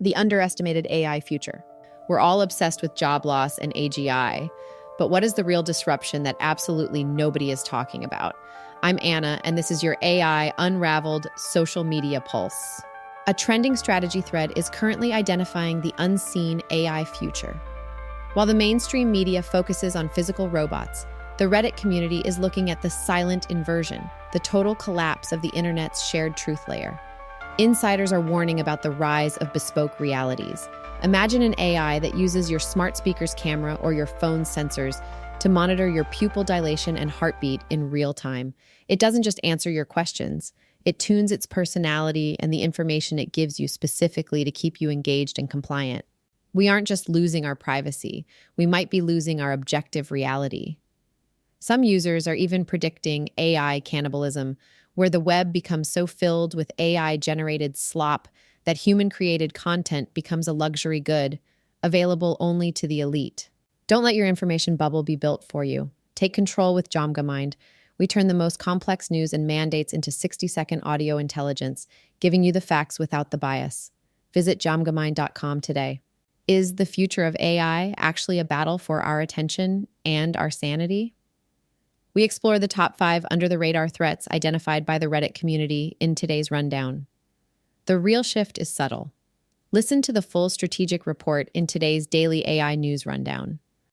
the underestimated AI future. We're all obsessed with job loss and AGI, but what is the real disruption that absolutely nobody is talking about? I'm Anna, and this is your AI Unraveled social media pulse. A trending strategy thread is currently identifying the unseen AI future. While the mainstream media focuses on physical robots, the Reddit community is looking at the silent inversion, the total collapse of the internet's shared truth layer. Insiders are warning about the rise of bespoke realities. Imagine an AI that uses your smart speaker's camera or your phone's sensors to monitor your pupil dilation and heartbeat in real time. It doesn't just answer your questions. It tunes its personality and the information it gives you specifically to keep you engaged and compliant. We aren't just losing our privacy. We might be losing our objective reality. Some users are even predicting AI cannibalism, where the web becomes so filled with AI-generated slop that human-created content becomes a luxury good, available only to the elite. Don't let your information bubble be built for you. Take control with JomgaMind. We turn the most complex news and mandates into 60-second audio intelligence, giving you the facts without the bias. Visit jomgamind.com today. Is the future of AI actually a battle for our attention and our sanity? We explore the top 5 under-the-radar threats identified by the Reddit community in today's rundown. The real shift is subtle. Listen to the full strategic report in today's daily AI news rundown.